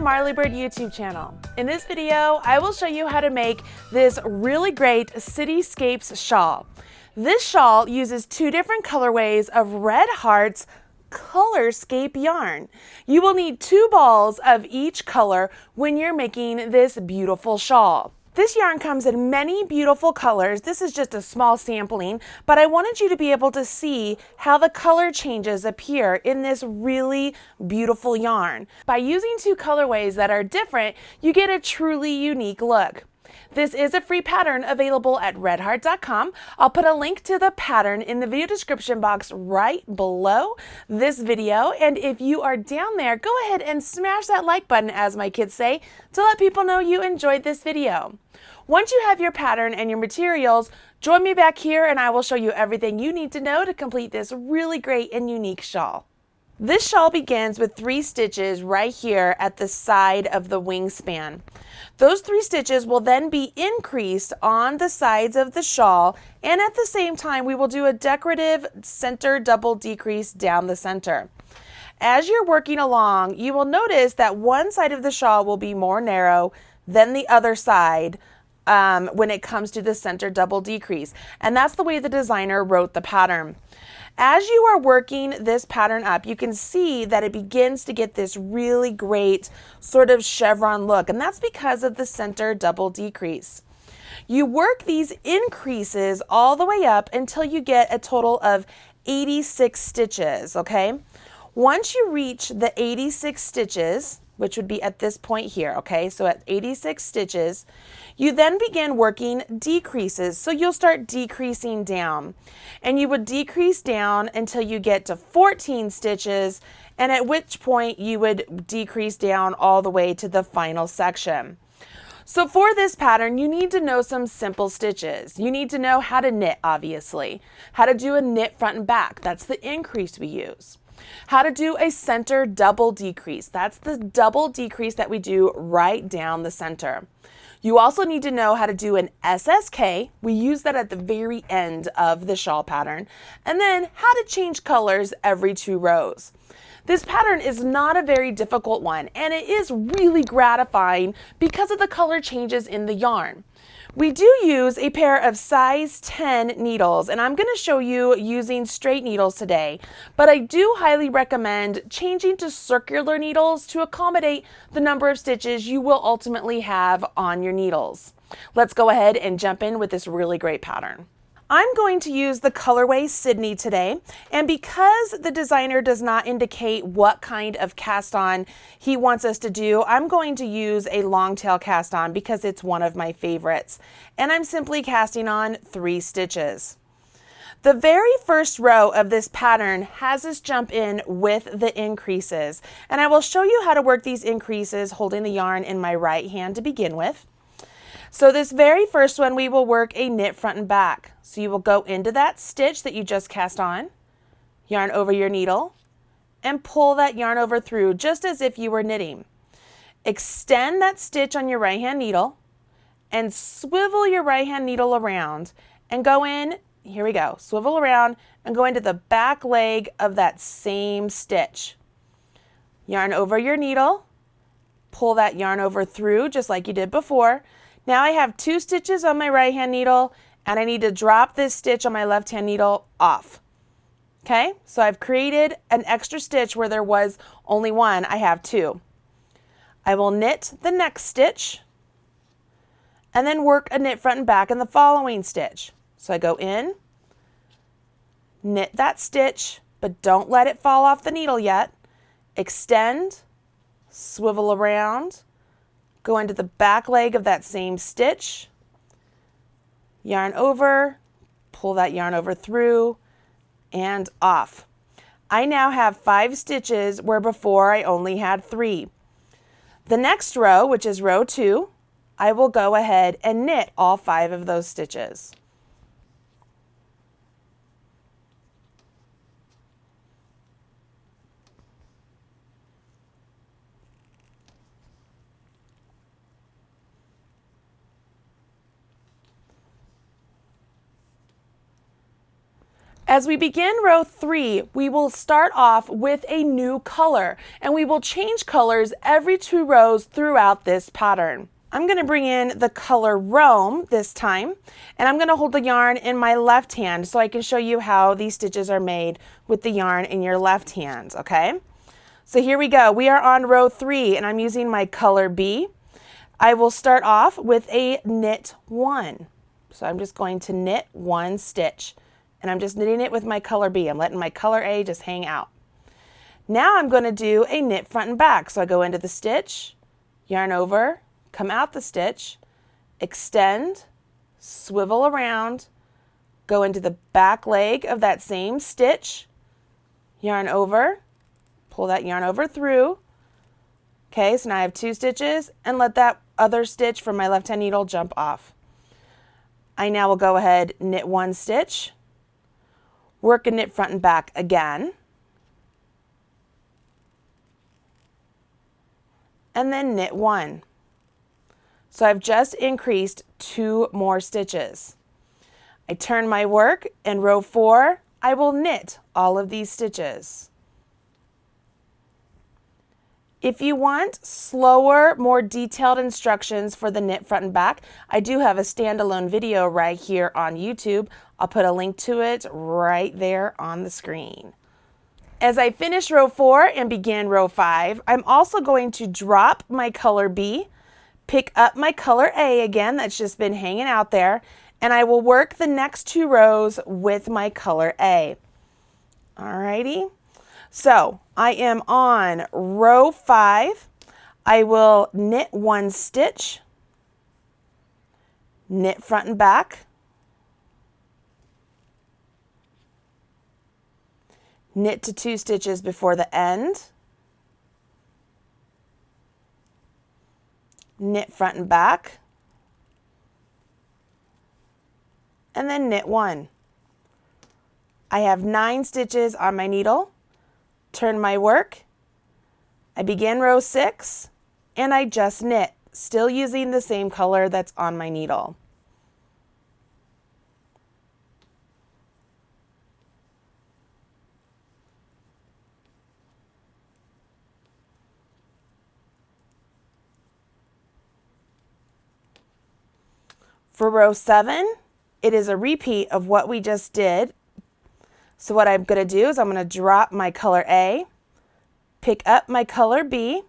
Marley Bird YouTube channel. In this video, I will show you how to make this really great Cityscapes shawl. This shawl uses two different colorways of red hearts Colorscape yarn. You will need 2 balls of each color when you're making this beautiful shawl. This yarn comes in many beautiful colors. This is just a small sampling, but I wanted you to be able to see how the color changes appear in this really beautiful yarn. By using 2 colorways that are different, you get a truly unique look. This is a free pattern available at redheart.com. I'll put a link to the pattern in the video description box right below this video. And if you are down there, go ahead and smash that like button, as my kids say, to let people know you enjoyed this video. Once you have your pattern and your materials, join me back here and I will show you everything you need to know to complete this really great and unique shawl. This shawl begins with 3 stitches right here at the side of the wingspan. Those 3 stitches will then be increased on the sides of the shawl, and at the same time we will do a decorative center double decrease down the center. As you're working along, you will notice that one side of the shawl will be more narrow than the other side when it comes to the center double decrease, and that's the way the designer wrote the pattern. As you are working this pattern up, you can see that it begins to get this really great sort of chevron look, and that's because of the center double decrease. You work these increases all the way up until you get a total of 86 stitches, okay? Once you reach the 86 stitches, which would be at this point here, okay? So at 86 stitches, you then begin working decreases. So you'll start decreasing down, and you would decrease down until you get to 14 stitches, and at which point you would decrease down all the way to the final section. So for this pattern, you need to know some simple stitches. You need to know how to knit, obviously, how to do a knit front and back. That's the increase we use. How to do a center double decrease. That's the double decrease that we do right down the center. You also need to know how to do an SSK. We use that at the very end of the shawl pattern. And then how to change colors every 2 rows. This pattern is not a very difficult one, and it is really gratifying because of the color changes in the yarn. We do use a pair of size 10 needles, and I'm going to show you using straight needles today, but I do highly recommend changing to circular needles to accommodate the number of stitches you will ultimately have on your needles. Let's go ahead and jump in with this really great pattern. I'm going to use the colorway Sydney today, and because the designer does not indicate what kind of cast on he wants us to do, I'm going to use a long tail cast on because it's one of my favorites, and I'm simply casting on 3 stitches. The very first row of this pattern has us jump in with the increases, and I will show you how to work these increases holding the yarn in my right hand to begin with. So this very first one, we will work a knit front and back. So you will go into that stitch that you just cast on, yarn over your needle, and pull that yarn over through just as if you were knitting. Extend that stitch on your right hand needle and swivel your right hand needle around and go in, here we go, swivel around and go into the back leg of that same stitch. Yarn over your needle, pull that yarn over through just like you did before. Now I have 2 stitches on my right hand needle, and I need to drop this stitch on my left hand needle off. Okay, so I've created an extra stitch where there was only 1. I have 2. I will knit the next stitch and then work a knit front and back in the following stitch. So I go in, knit that stitch, but don't let it fall off the needle yet. Extend, swivel around, go into the back leg of that same stitch, yarn over, pull that yarn over through, and off. I now have 5 stitches where before I only had 3. The next row, which is row 2, I will go ahead and knit all 5 of those stitches. As we begin row 3, we will start off with a new color, and we will change colors every 2 rows throughout this pattern. I'm going to bring in the color Rome this time, and I'm going to hold the yarn in my left hand so I can show you how these stitches are made with the yarn in your left hand, okay? So here we go. We are on row 3, and I'm using my color B. I will start off with a knit 1. So I'm just going to knit 1 stitch, and I'm just knitting it with my color B. I'm letting my color A just hang out. Now I'm going to do a knit front and back. So I go into the stitch, yarn over, come out the stitch, extend, swivel around, go into the back leg of that same stitch, yarn over, pull that yarn over through. Okay, so now I have 2 stitches, and let that other stitch from my left hand needle jump off. I now will go ahead, knit 1 stitch, work a knit front and back again, and then knit 1. So I've just increased 2 more stitches. I turn my work, and row 4, I will knit all of these stitches. If you want slower, more detailed instructions for the knit front and back, I do have a standalone video right here on YouTube. I'll put a link to it right there on the screen. As I finish row 4 and begin row 5, I'm also going to drop my color B, pick up my color A again, that's just been hanging out there, and I will work the next 2 rows with my color A. Alrighty, so I am on row 5. I will knit 1 stitch, knit front and back, knit to 2 stitches before the end, knit front and back, and then knit 1. I have 9 stitches on my needle, turn my work, I begin row 6, and I just knit, still using the same color that's on my needle. For row 7, it is a repeat of what we just did. So what I'm going to do is I'm going to drop my color A, pick up my color B,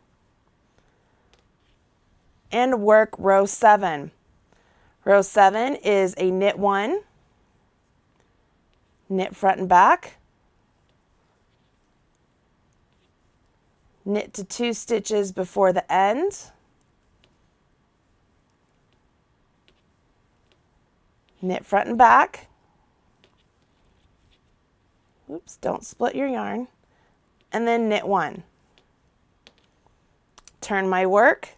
and work row 7. Row 7 is a knit 1, knit front and back, knit to 2 stitches before the end, knit front and back, oops, don't split your yarn, and then knit 1. Turn my work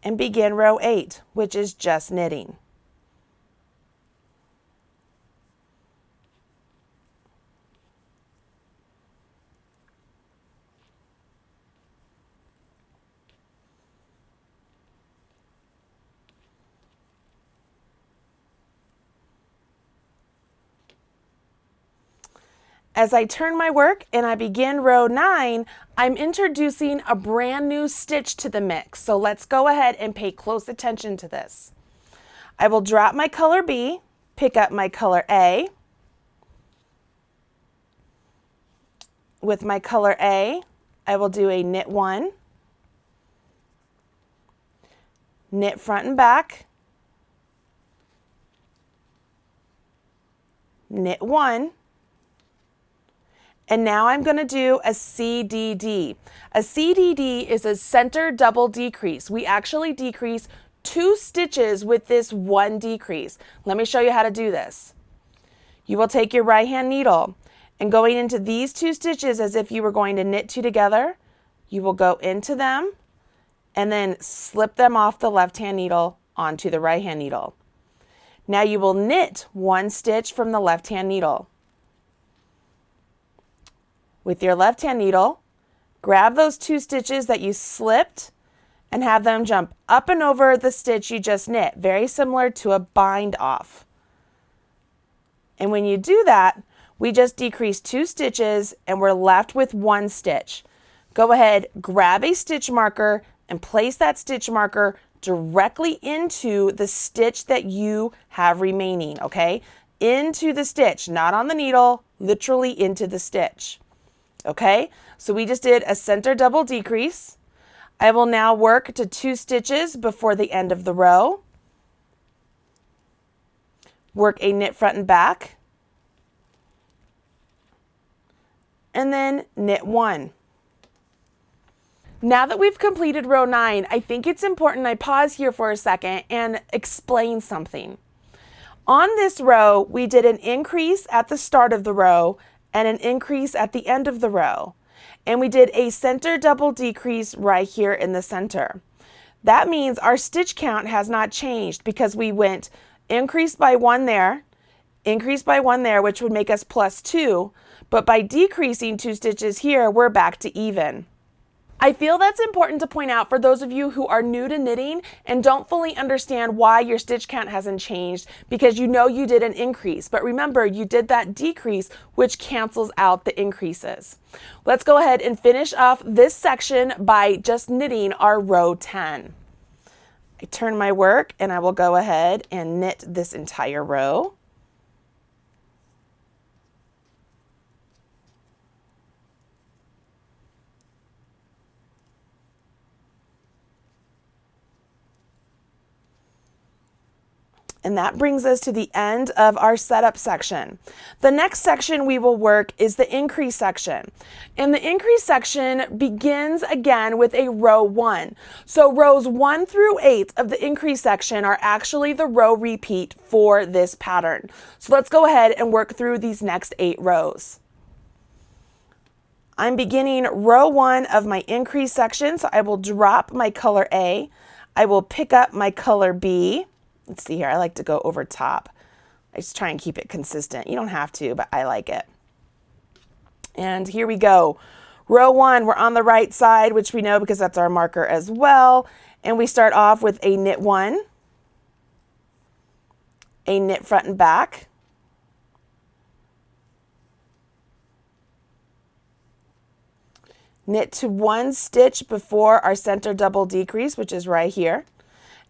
and begin row 8, which is just knitting. As I turn my work and I begin row 9, I'm introducing a brand new stitch to the mix. So let's go ahead and pay close attention to this. I will drop my color B, pick up my color A. With my color A, I will do a knit 1, knit front and back, knit 1, and now I'm going to do a CDD. A CDD is a center double decrease. We actually decrease 2 stitches with this 1 decrease. Let me show you how to do this. You will take your right hand needle and going into these 2 stitches as if you were going to knit 2 together, you will go into them and then slip them off the left hand needle onto the right hand needle. Now you will knit 1 stitch from the left hand needle. With your left hand needle, grab those 2 stitches that you slipped and have them jump up and over the stitch you just knit, very similar to a bind off. And when you do that, We just decreased 2 stitches and we're left with 1 stitch. Go ahead, grab a stitch marker and place that stitch marker directly into the stitch that you have remaining, okay? Into the stitch, not on the needle, literally into the stitch. Okay, so we just did a center double decrease. I will now work to 2 stitches before the end of the row. Work a knit front and back. And then knit 1. Now that we've completed row 9, I think it's important I pause here for a second and explain something. On this row, we did an increase at the start of the row and an increase at the end of the row. And we did a center double decrease right here in the center. That means our stitch count has not changed because we went increase by 1 there, increase by 1 there, which would make us plus 2. But by decreasing 2 stitches here, we're back to even. I feel that's important to point out for those of you who are new to knitting and don't fully understand why your stitch count hasn't changed, because you know you did an increase, but remember you did that decrease, which cancels out the increases. Let's go ahead and finish off this section by just knitting our row 10. I turn my work and I will go ahead and knit this entire row. And that brings us to the end of our setup section. The next section we will work is the increase section. And the increase section begins again with a row 1. So rows 1 through 8 of the increase section are actually the row repeat for this pattern. So let's go ahead and work through these next 8 rows. I'm beginning row 1 of my increase section, so I will drop my color A. I will pick up my color B. Let's see here, I like to go over top. I just try and keep it consistent. You don't have to, but I like it. And here we go. Row 1, we're on the right side, which we know because that's our marker as well. And we start off with a knit 1, a knit front and back, knit to 1 stitch before our center double decrease, which is right here.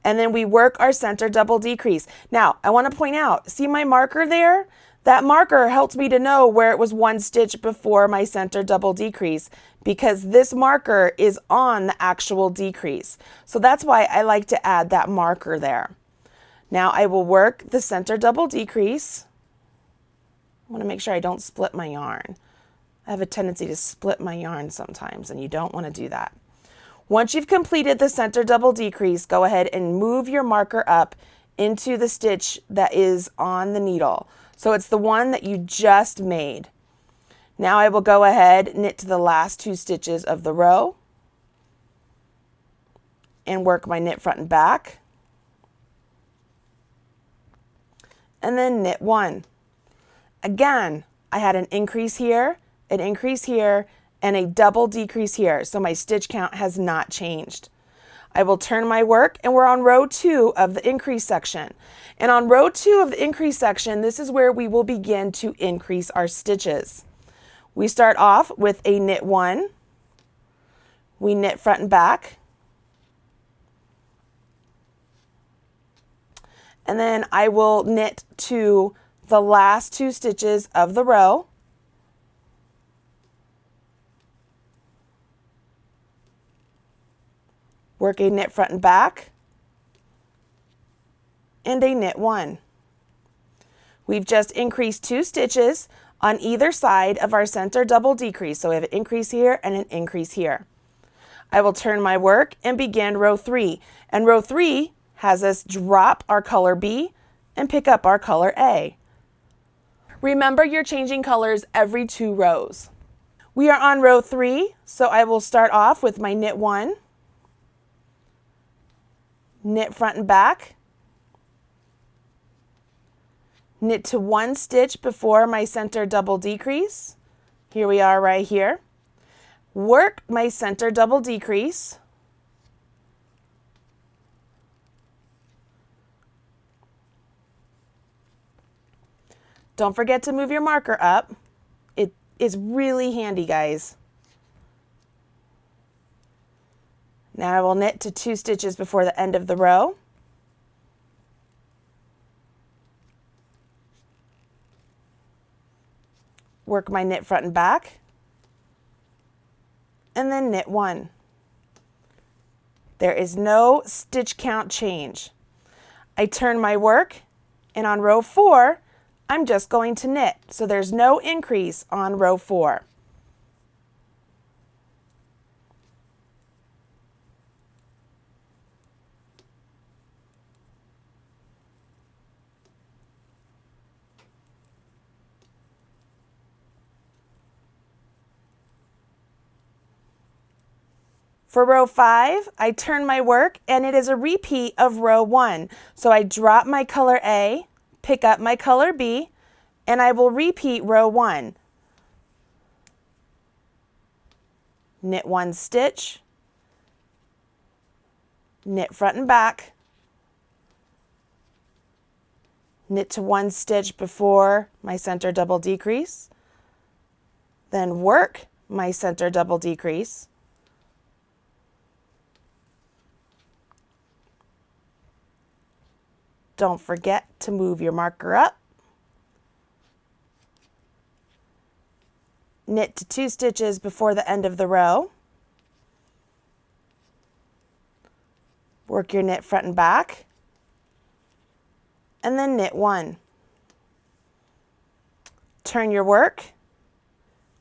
And then we work our center double decrease. Now, I want to point out, see my marker there? That marker helps me to know where it was 1 stitch before my center double decrease, because this marker is on the actual decrease. So that's why I like to add that marker there. Now I will work the center double decrease. I want to make sure I don't split my yarn. I have a tendency to split my yarn sometimes, and you don't want to do that. Once you've completed the center double decrease, go ahead and move your marker up into the stitch that is on the needle. So it's the one that you just made. Now I will go ahead, knit to the last 2 stitches of the row and work my knit front and back. And then knit 1. Again, I had an increase here, an increase here, and a double decrease here, so my stitch count has not changed. I will turn my work and we're on row 2 of the increase section. And on row 2 of the increase section, this is where we will begin to increase our stitches. We start off with a knit 1, we knit front and back, and then I will knit to the last 2 stitches of the row. Work a knit front and back, and a knit 1. We've just increased 2 stitches on either side of our center double decrease. So we have an increase here and an increase here. I will turn my work and begin row 3. And row 3 has us drop our color B and pick up our color A. Remember, you're changing colors every 2 rows. We are on row 3, so I will start off with my knit 1, knit front and back, knit to 1 stitch before my center double decrease. Here we are right here. Work my center double decrease. Don't forget to move your marker up. It is really handy, guys. Now I will knit to 2 stitches before the end of the row. Work my knit front and back, and then knit 1. There is no stitch count change. I turn my work, and on row 4, I'm just going to knit, so there's no increase on row 4. For row 5, I turn my work and it is a repeat of row 1. So I drop my color A, pick up my color B, and I will repeat row 1. Knit 1 stitch, knit front and back, knit to 1 stitch before my center double decrease, then work my center double decrease, don't forget to move your marker up, knit to 2 stitches before the end of the row, work your knit front and back, and then knit 1. Turn your work.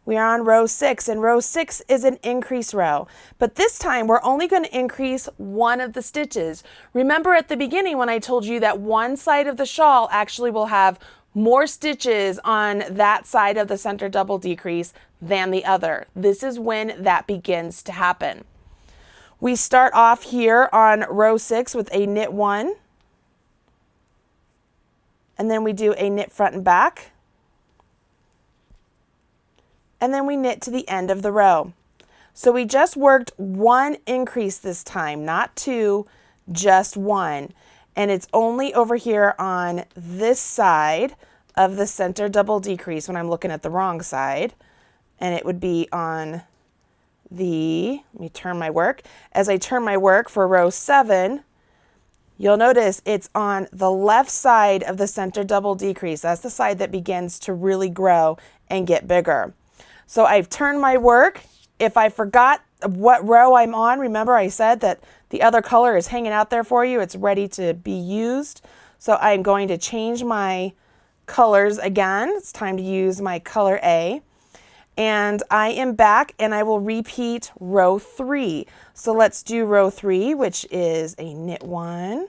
We are on row 6, and row 6 is an increase row. But this time, we're only going to increase 1 of the stitches. Remember at the beginning when I told you that one side of the shawl actually will have more stitches on that side of the center double decrease than the other. This is when that begins to happen. We start off here on row 6 with a knit 1, and then we do a knit front and back, and then we knit to the end of the row. So we just worked 1 increase this time, not 2, just 1. And it's only over here on this side of the center double decrease when I'm looking at the wrong side. And it would be on the, let me turn my work. As I turn my work for row 7, you'll notice it's on the left side of the center double decrease. That's the side that begins to really grow and get bigger. So I've turned my work. If I forgot what row I'm on, remember I said that the other color is hanging out there for you. It's ready to be used. So I'm going to change my colors again. It's time to use my color A. And I am back and I will repeat row 3. So let's do row 3, which is a knit 1,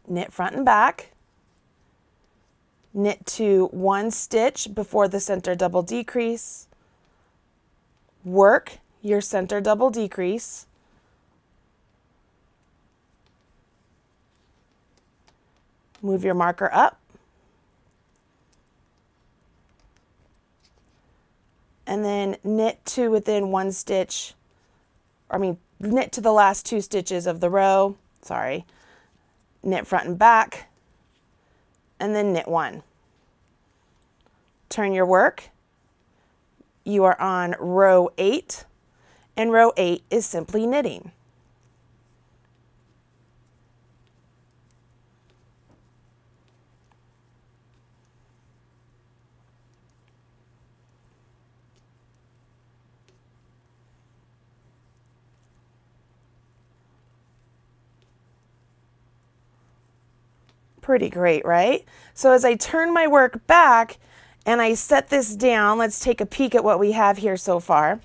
knit front and back, knit to 1 stitch before the center double decrease, work your center double decrease, move your marker up, and then knit to within 1 stitch, knit to the last 2 stitches of the row, knit front and back, and then knit 1. Turn your work. You are on row 8, and row 8 is simply knitting. Pretty great, right? So as I turn my work back and I set this down, let's take a peek at what we have here so far.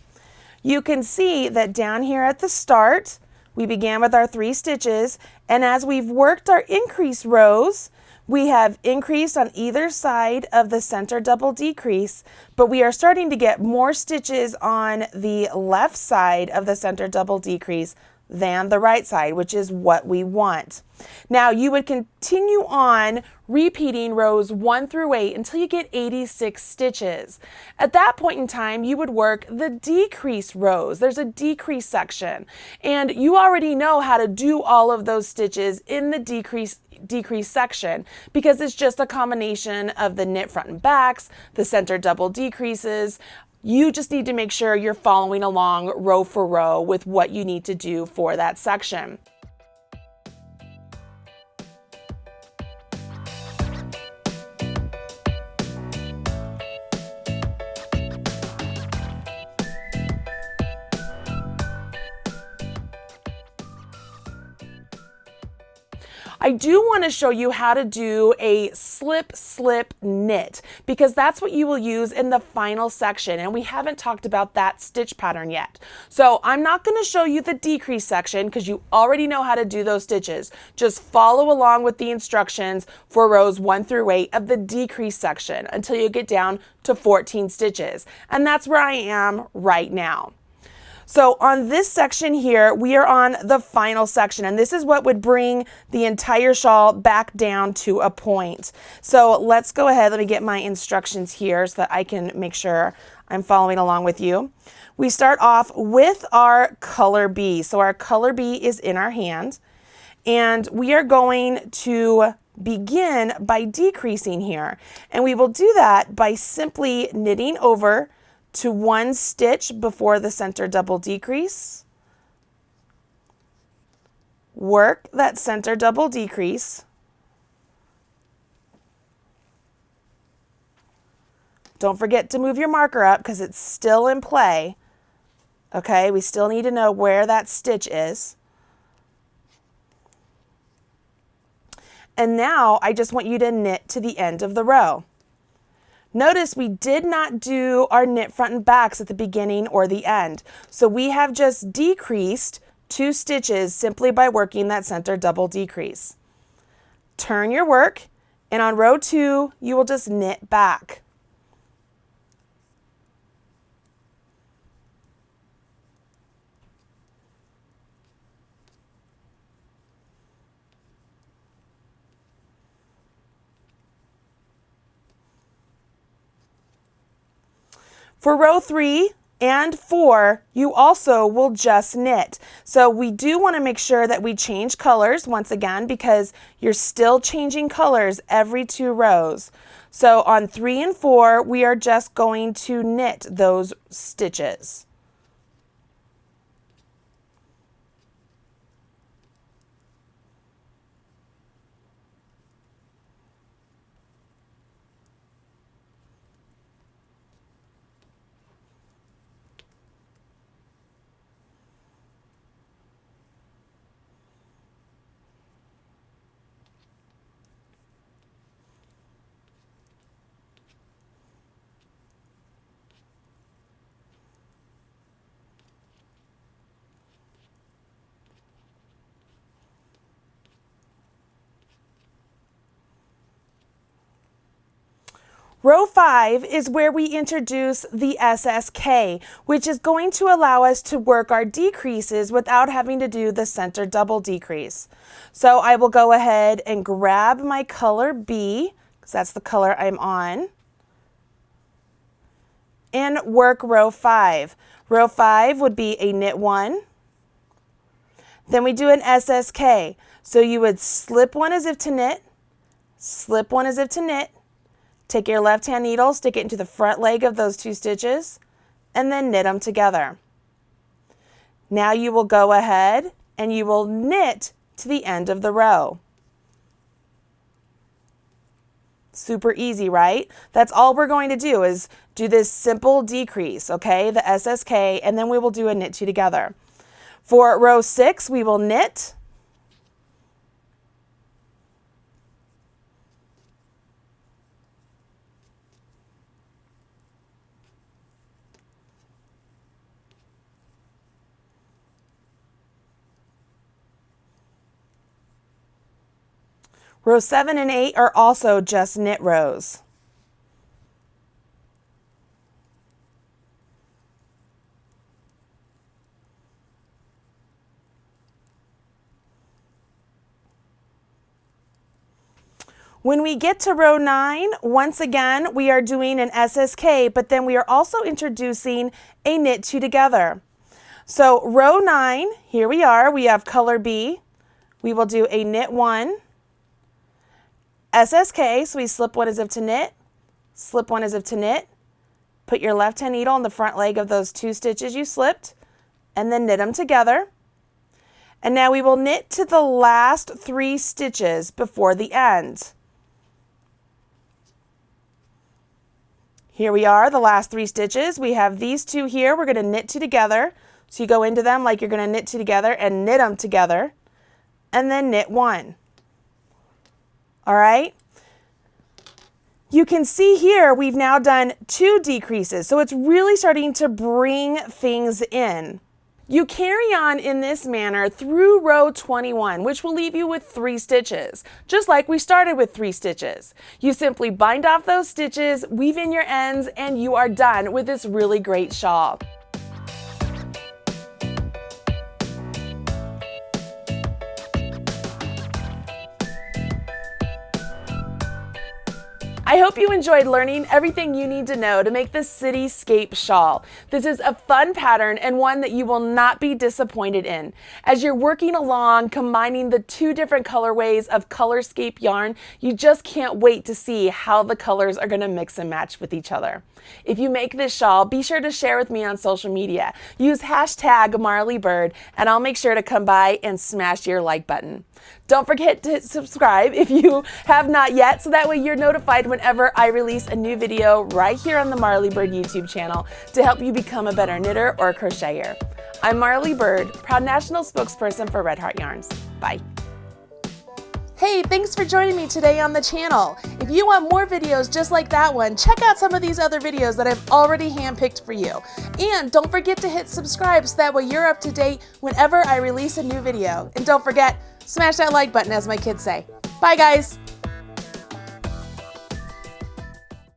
You can see that down here at the start, we began with our 3 stitches, and as we've worked our increase rows, we have increased on either side of the center double decrease, but we are starting to get more stitches on the left side of the center double decrease than the right side, which is what we want. Now you would continue on repeating rows 1 through 8 until you get 86 stitches. At that point in time, you would work the decrease rows. There's a decrease section, and you already know how to do all of those stitches in the decrease section because it's just a combination of the knit front and backs, the center double decreases. You just need to make sure you're following along row for row with what you need to do for that section. I do want to show you how to do a slip knit because that's what you will use in the final section, and we haven't talked about that stitch pattern yet. So I'm not going to show you the decrease section because you already know how to do those stitches. Just follow along with the instructions for rows 1 through 8 of the decrease section until you get down to 14 stitches, and that's where I am right now. So on this section here, we are on the final section, and this is what would bring the entire shawl back down to a point. So let's go ahead. Let me get my instructions here so that I can make sure I'm following along with you. We start off with our color B. So our color B is in our hand, and we are going to begin by decreasing here. And we will do that by simply knitting over to 1 stitch before the center double decrease, work that center double decrease, don't forget to move your marker up because it's still in play, okay? We still need to know where that stitch is. And now I just want you to knit to the end of the row. Notice we did not do our knit front and backs at the beginning or the end. So we have just decreased 2 stitches simply by working that center double decrease. Turn your work, and on row 2, you will just knit back. For row 3 and 4, you also will just knit. So we do want to make sure that we change colors once again because you're still changing colors every 2 rows. So on 3 and 4, we are just going to knit those stitches. Row 5 is where we introduce the SSK, which is going to allow us to work our decreases without having to do the center double decrease. So I will go ahead and grab my color B, because that's the color I'm on, and work row 5. Row 5 would be a knit 1. Then we do an SSK. So you would slip 1 as if to knit, slip 1 as if to knit, take your left hand needle, stick it into the front leg of those 2 stitches, and then knit them together. Now you will go ahead and you will knit to the end of the row. Super easy, right? That's all we're going to do is do this simple decrease, okay? The SSK, and then we will do a knit 2 together. For row 6, we will knit, rows 7 and 8 are also just knit rows. When we get to row 9, once again, we are doing an SSK, but then we are also introducing a knit 2 together. So row 9, here we are, we have color B. We will do a knit 1, SSK, so we slip 1 as if to knit, slip 1 as if to knit, put your left hand needle on the front leg of those 2 stitches you slipped, and then knit them together. And now we will knit to the last 3 stitches before the end. Here we are, the last 3 stitches. We have these 2 here. We're going to knit 2 together. So you go into them like you're going to knit 2 together and knit them together. And then knit 1. All right? You can see here we've now done 2 decreases. So it's really starting to bring things in. You carry on in this manner through row 21, which will leave you with 3 stitches, just like we started with 3 stitches. You simply bind off those stitches, weave in your ends, and you are done with this really great shawl. I hope you enjoyed learning everything you need to know to make this cityscape shawl. This is a fun pattern and one that you will not be disappointed in. As you're working along, combining the 2 different colorways of Colorscape yarn, you just can't wait to see how the colors are going to mix and match with each other. If you make this shawl, be sure to share with me on social media. Use hashtag MarleyBird and I'll make sure to come by and smash your like button. Don't forget to subscribe if you have not yet, so that way you're notified whenever I release a new video right here on the Marley Bird YouTube channel to help you become a better knitter or crocheter. I'm Marley Bird, proud national spokesperson for Red Heart Yarns. Bye. Hey, thanks for joining me today on the channel. If you want more videos just like that one, check out some of these other videos that I've already handpicked for you. And don't forget to hit subscribe so that way you're up to date whenever I release a new video. And don't forget, smash that like button, as my kids say. Bye, guys.